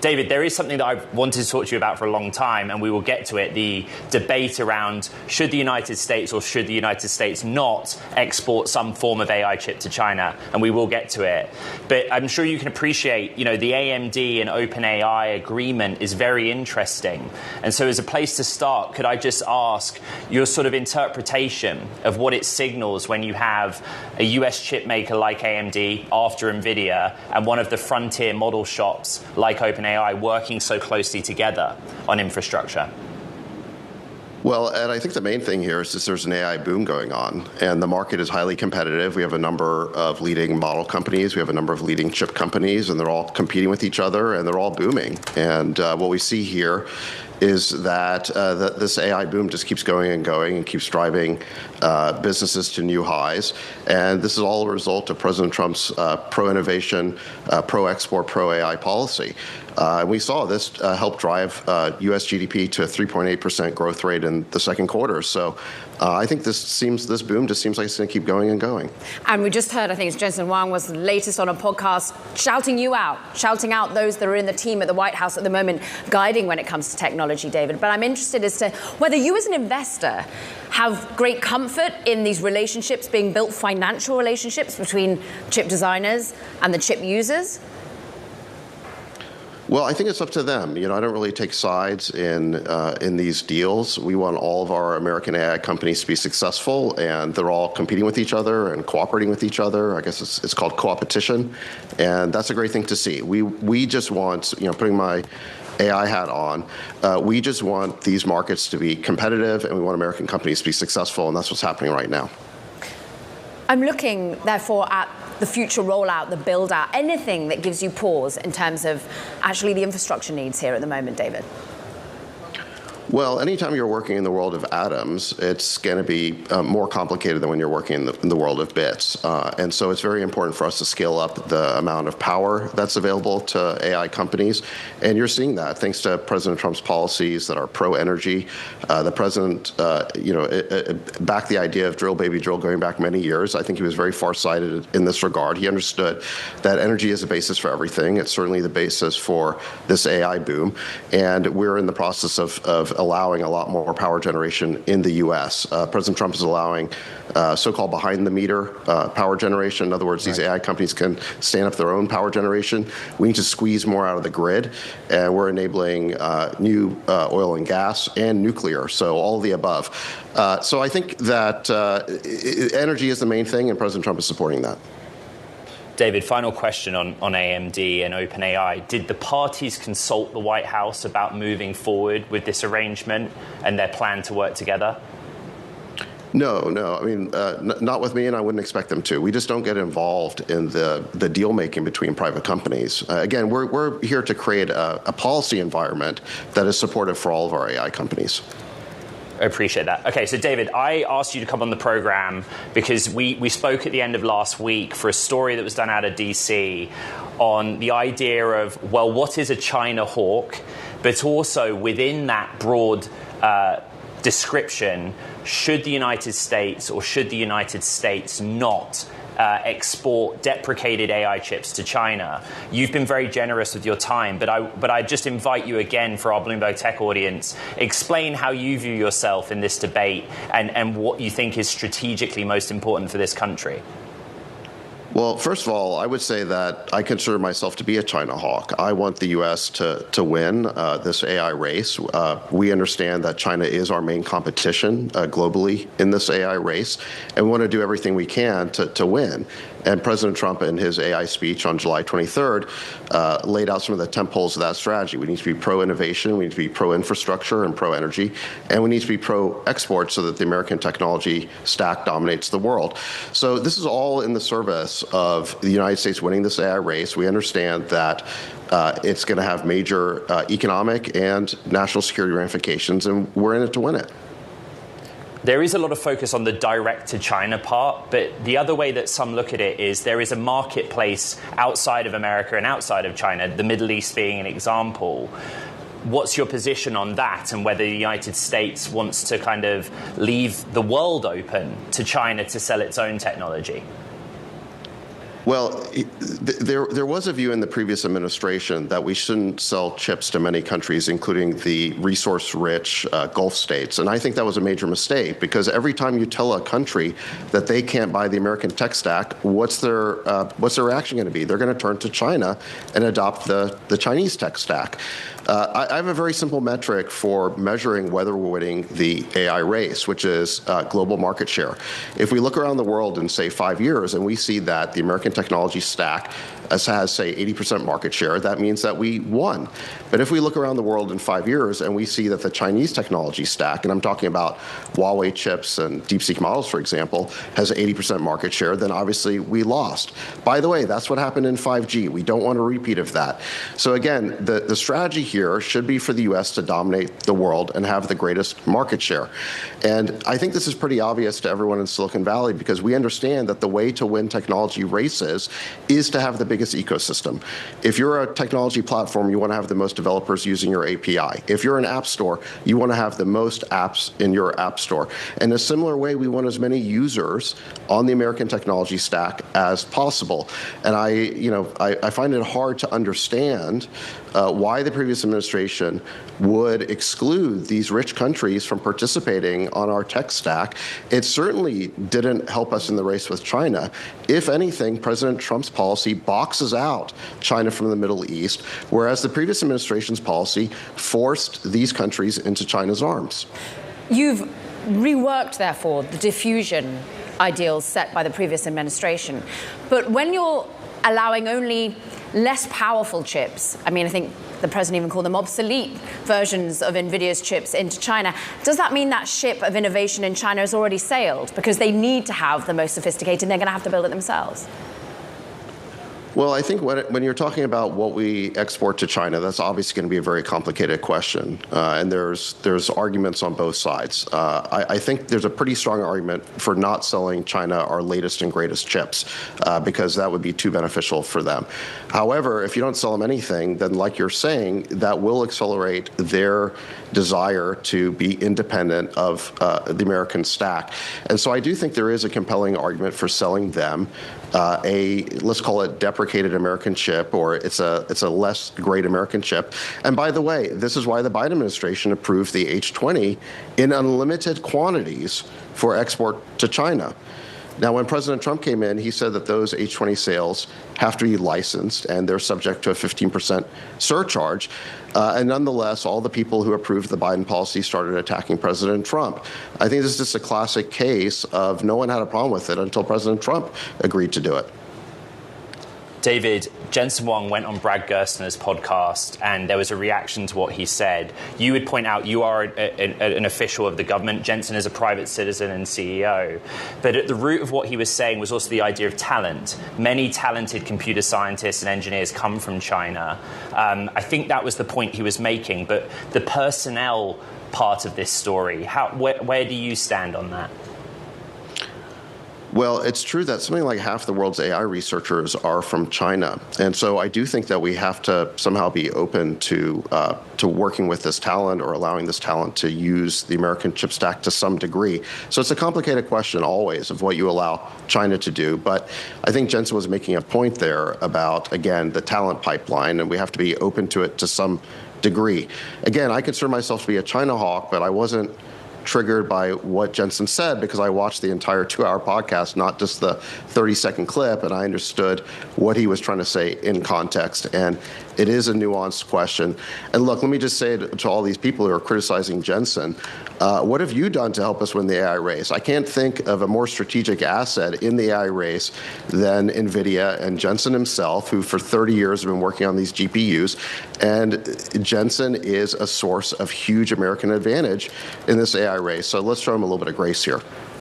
David, there is something that I've wanted to talk to you about for a long time, and we will get to it, the debate around should the United States or should the United States not export some form of AI chip to China, and we will get to it. But I'm sure you can appreciate, the AMD and OpenAI agreement is very interesting. And so as a place to start, could I just ask your sort of interpretation of what it signals when you have a US chip maker like AMD after NVIDIA and one of the frontier model shops like OpenAI working so closely together on infrastructure? Well, and I think the main thing here is just there's an AI boom going on, and the market is highly competitive. We have a number of leading model companies. We have a number of leading chip companies, and they're all competing with each other, and they're all booming. And what we see here is that this AI boom just keeps going and keeps driving businesses to new highs. And this is all a result of President Trump's pro-innovation, pro-export, pro-AI policy. We saw this help drive U.S. GDP to a 3.8% growth rate in the second quarter. So I think this boom just seems like it's going to keep going and going. And we just heard, I think it's Jensen Huang was the latest on a podcast, shouting out those that are in the team at the White House at the moment, guiding when it comes to technology, David. But I'm interested as to whether you as an investor have great comfort in these relationships being built, financial relationships between chip designers and the chip users. Well, I think it's up to them. I don't really take sides in these deals. We want all of our American AI companies to be successful, and they're all competing with each other and cooperating with each other. I guess it's called coopetition, and that's a great thing to see. We just want, putting my AI hat on, we just want these markets to be competitive, and we want American companies to be successful, and that's what's happening right now. I'm looking, therefore, at the future rollout, the build-out, anything that gives you pause in terms of actually the infrastructure needs here at the moment, David? Well, anytime you're working in the world of atoms, it's going to be more complicated than when you're working in the world of bits. And so it's very important for us to scale up the amount of power that's available to AI companies. And you're seeing that thanks to President Trump's policies that are pro-energy. The president, backed the idea of drill, baby, drill going back many years. I think he was very far-sighted in this regard. He understood that energy is the basis for everything. It's certainly the basis for this AI boom. And we're in the process of allowing a lot more power generation in the U.S. President Trump is allowing so-called behind-the-meter power generation. In other words, these AI companies can stand up their own power generation. We need to squeeze more out of the grid, and we're enabling new oil and gas and nuclear, so all of the above. So I think that energy is the main thing, and President Trump is supporting that. David, final question on AMD and OpenAI. Did the parties consult the White House about moving forward with this arrangement and their plan to work together? No. I mean, not with me, and I wouldn't expect them to. We just don't get involved in the deal making between private companies. Again, we're here to create a policy environment that is supportive for all of our AI companies. I appreciate that. Okay, so David, I asked you to come on the program because we spoke at the end of last week for a story that was done out of DC on the idea of, well, what is a China hawk? But also within that broad description, should the United States or should the United States not export deprecated AI chips to China? You've been very generous with your time, but I just invite you again for our Bloomberg Tech audience, explain how you view yourself in this debate and what you think is strategically most important for this country. Well, first of all, I would say that I consider myself to be a China hawk. I want the U.S. to win this AI race. We understand that China is our main competition globally in this AI race, and we want to do everything we can to win. And President Trump, in his AI speech on July 23rd, laid out some of the tentpoles of that strategy. We need to be pro-innovation, we need to be pro-infrastructure and pro-energy, and we need to be pro-export so that the American technology stack dominates the world. So this is all in the service of the United States winning this AI race. We understand that it's going to have major economic and national security ramifications, and we're in it to win it. There is a lot of focus on the direct-to-China part, but the other way that some look at it is there is a marketplace outside of America and outside of China, the Middle East being an example. What's your position on that, and whether the United States wants to kind of leave the world open to China to sell its own technology? Well, there was a view in the previous administration that we shouldn't sell chips to many countries, including the resource-rich Gulf states. And I think that was a major mistake, because every time you tell a country that they can't buy the American tech stack, what's their reaction going to be? They're going to turn to China and adopt the Chinese tech stack. I have a very simple metric for measuring whether we're winning the AI race, which is global market share. If we look around the world in, say, 5 years, and we see that the American technology stack has, say, 80% market share, that means that we won. But if we look around the world in 5 years and we see that the Chinese technology stack, and I'm talking about Huawei chips and DeepSeek models, for example, has 80% market share, then obviously we lost. By the way, that's what happened in 5G. We don't want a repeat of that. So again, the strategy here should be for the U.S. to dominate the world and have the greatest market share. And I think this is pretty obvious to everyone in Silicon Valley, because we understand that the way to win technology races is to have the biggest ecosystem. If you're a technology platform, you want to have the most developers using your API. If you're an app store, you want to have the most apps in your app store. In a similar way, we want as many users on the American technology stack as possible. And I find it hard to understand why the previous administration would exclude these rich countries from participating on our tech stack. It certainly didn't help us in the race with China. If anything, President Trump's policy boxes out China from the Middle East, whereas the previous administration's policy forced these countries into China's arms. You've reworked, therefore, the diffusion ideals set by the previous administration. But when you're allowing only less powerful chips, I think the president even called them obsolete versions of NVIDIA's chips into China, does that mean that ship of innovation in China has already sailed because they need to have the most sophisticated and they're going to have to build it themselves? Well, I think when you're talking about what we export to China, that's obviously going to be a very complicated question, and there's arguments on both sides. I think there's a pretty strong argument for not selling China our latest and greatest chips, because that would be too beneficial for them. However, if you don't sell them anything, then like you're saying, that will accelerate their desire to be independent of the American stack. And so I do think there is a compelling argument for selling them let's call it deprecated American chip, or it's a less great American chip. And by the way, this is why the Biden administration approved the H20 in unlimited quantities for export to China. Now, when President Trump came in, he said that those H20 sales have to be licensed, and they're subject to a 15% surcharge. And nonetheless, all the people who approved the Biden policy started attacking President Trump. I think this is just a classic case of no one had a problem with it until President Trump agreed to do it. David, Jensen Huang went on Brad Gerstner's podcast, and there was a reaction to what he said. You would point out you are an official of the government. Jensen is a private citizen and CEO. But at the root of what he was saying was also the idea of talent. Many talented computer scientists and engineers come from China. I think that was the point he was making. But the personnel part of this story, where do you stand on that? Well, it's true that something like half the world's AI researchers are from China. And so I do think that we have to somehow be open to working with this talent, or allowing this talent to use the American chip stack to some degree. So it's a complicated question always of what you allow China to do. But I think Jensen was making a point there about, again, the talent pipeline, and we have to be open to it to some degree. Again, I consider myself to be a China hawk, but I wasn't triggered by what Jensen said, because I watched the entire 2-hour podcast, not just the 30-second clip, and I understood what he was trying to say in context. And it is a nuanced question. And look, let me just say to all these people who are criticizing Jensen, what have you done to help us win the AI race? I can't think of a more strategic asset in the AI race than NVIDIA and Jensen himself, who for 30 years have been working on these GPUs. And Jensen is a source of huge American advantage in this AI race. So let's show him a little bit of grace here.